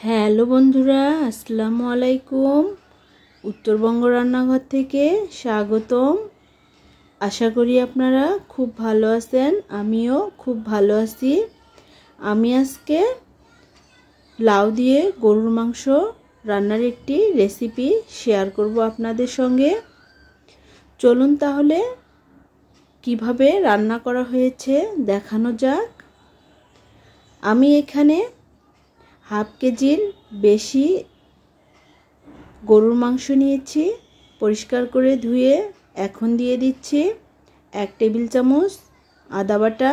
Hello বন্ধুরা, আসসালামু আলাইকুম। উত্তরবঙ্গ রান্নাঘর থেকে স্বাগতম। আশা করি আপনারা খুব ভালো আছেন, আমিও খুব ভালো আছি। আমি আজকে লাউ দিয়ে গরুর মাংস রান্নার একটি রেসিপি শেয়ার করব আপনাদের সঙ্গে। চলুন তাহলে কিভাবে রান্না করা হয়েছে দেখানো যাক। আমি এখানে হাফ কেজির বেশি গরুর মাংস নিয়েছি, পরিষ্কার করে ধুয়ে এখন দিয়ে দিচ্ছি 1 টেবিল চামচ আদা বাটা,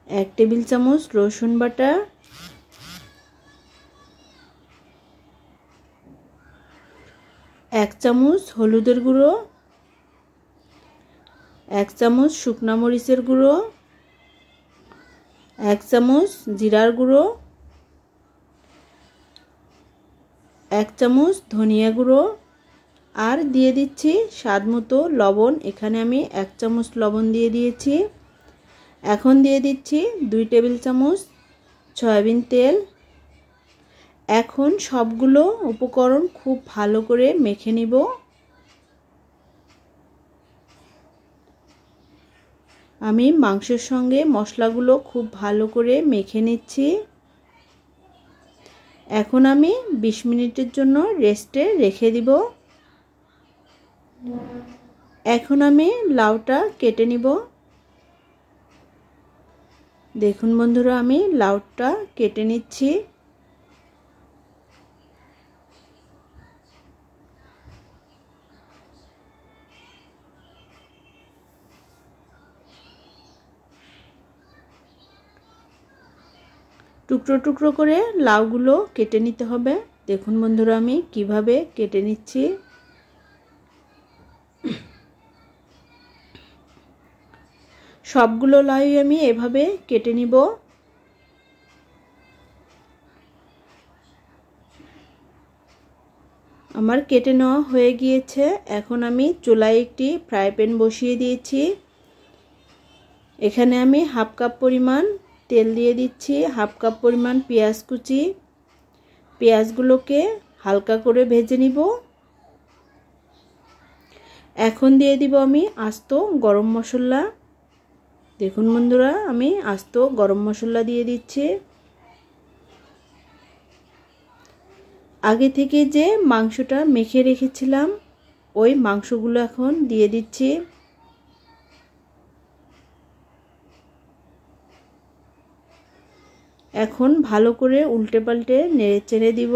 1 টেবিল চামচ রসুন বাটা, 1 চামচ হলুদের গুঁড়ো, 1 চামচ শুকনো মরিচের গুঁড়ো, 1 চামচ জিরার গুঁড়ো, 1 চামচ ধনিয়া গুঁড়ো, আর দিয়ে দিচ্ছি স্বাদ মতো লবণ। এখানে আমি 1 চামচ লবণ দিয়ে দিয়েছি। এখন দিয়ে দিচ্ছি 2 টেবিল চামচ সয়াবিন তেল। এখন সবগুলো উপকরণ খুব ভালো করে মেখে নিব। আমি মাংসের সঙ্গে মশলাগুলো খুব ভালো করে মেখে নিচ্ছি। এখন আমি 20 মিনিটের জন্য রেস্টে রেখে দিব। এখন আমি লাউটা কেটে নিব। দেখুন বন্ধুরা, আমি লাউটা কেটে নিচ্ছি। টুকরো টুকরো করে লাউগুলো কেটে নিতে হবে। দেখুন বন্ধুরা, আমি কিভাবে কেটে নিচ্ছি। সবগুলো লাউ আমি এভাবে কেটে নিব। আমার কেটে নেওয়া হয়ে গিয়েছে। এখন আমি চুলায় একটি ফ্রাই প্যান বসিয়ে দিয়েছি। এখানে আমি হাফ কাপ পরিমাণ তেল দিয়ে দিচ্ছি, হাফ কাপ পরিমাণ পেঁয়াজ কুচি। পেঁয়াজগুলোকে হালকা করে ভেজে নিব। এখন দিয়ে দিব আমি আস্ত গরম মশলা। দেখুন বন্ধুরা, আমি আস্ত গরম মশলা দিয়ে দিচ্ছি। আগে থেকে যে মাংসটা মেখে রেখেছিলাম ওই মাংসগুলো এখন দিয়ে দিচ্ছি। এখন ভালো করে উল্টে পাল্টে নেড়ে চেড়ে দিব।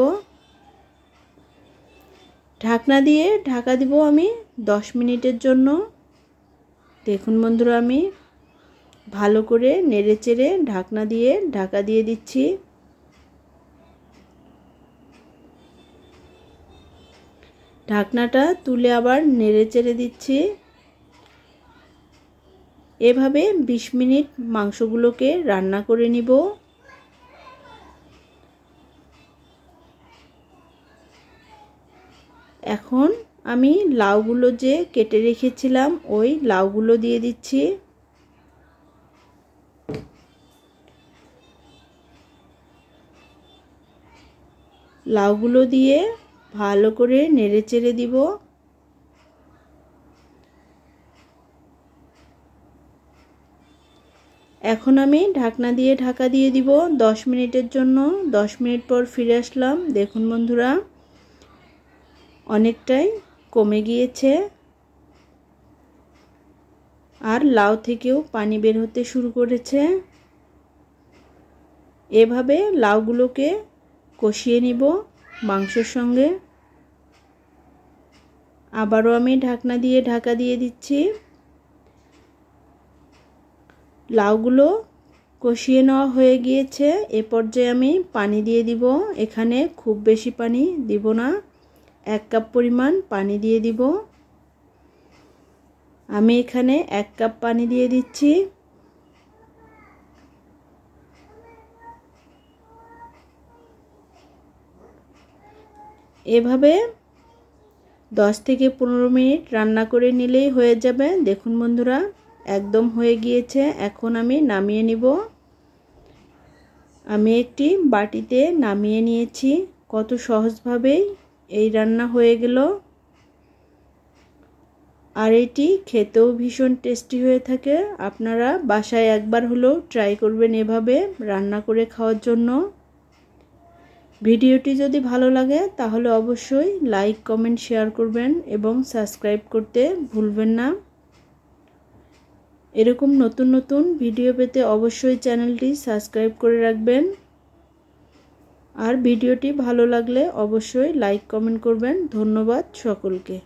ঢাকনা দিয়ে ঢাকা দিব আমি 10 মিনিটের জন্য। দেখুন বন্ধুরা, আমি ভালো করে নেড়ে চেড়ে ঢাকনা দিয়ে ঢাকা দিয়ে দিচ্ছি। ঢাকনাটা তুলে আবার নেড়ে চেড়ে দিচ্ছি। এভাবে 20 মিনিট মাংসগুলোকে রান্না করে নিব। এখন আমি লাউগুলো যে কেটে রেখেছিলাম ওই লাউগুলো দিয়ে দিচ্ছি। লাউগুলো দিয়ে ভালো করে নেড়ে চেড়ে দিব। এখন আমি ঢাকনা দিয়ে ঢাকা দিয়ে দিব 10 মিনিটের জন্য। 10 মিনিট পর ফিরে আসলাম। দেখুন বন্ধুরা, অনেকটাই কমে গিয়েছে আর লাউ থেকেও পানি বের হতে শুরু করেছে। এভাবে লাউগুলোকে কষিয়ে নিব মাংসের সঙ্গে। আবারও আমি ঢাকনা দিয়ে ঢাকা দিয়ে দিচ্ছি। লাউগুলো কষিয়ে নেওয়া হয়ে গিয়েছে। এ পর্যায়ে আমি পানি দিয়ে দিব। এখানে খুব বেশি পানি দিব না, 1 কাপ পরিমাণ পানি দিয়ে দিব। আমি এখানে 1 কাপ পানি দিয়ে দিচ্ছি। এভাবে 10 থেকে 15 মিনিট রান্না করে নিলেই হয়ে যাবে। দেখুন বন্ধুরা, একদম হয়ে গিয়েছে। এখন আমি নামিয়ে নিব। আমি একটি বাটিতে নামিয়ে নিয়েছি। কত সহজভাবেই এই রান্না হয়ে গেল। আর এটি খেতেও ভীষণ টেস্টি হয়ে থাকে। আপনারা বাসায় একবার হলেও ট্রাই করবেন এভাবে রান্না করে খাওয়ার জন্য। ভিডিওটি যদি ভালো লাগে তাহলে অবশ্যই লাইক, কমেন্ট, শেয়ার করবেন এবং সাবস্ক্রাইব করতে ভুলবেন না। এরকম নতুন নতুন ভিডিও পেতে অবশ্যই চ্যানেলটি সাবস্ক্রাইব করে রাখবেন। আর ভিডিওটি ভালো লাগলে অবশ্যই লাইক, কমেন্ট করবেন। ধন্যবাদ সকলকে।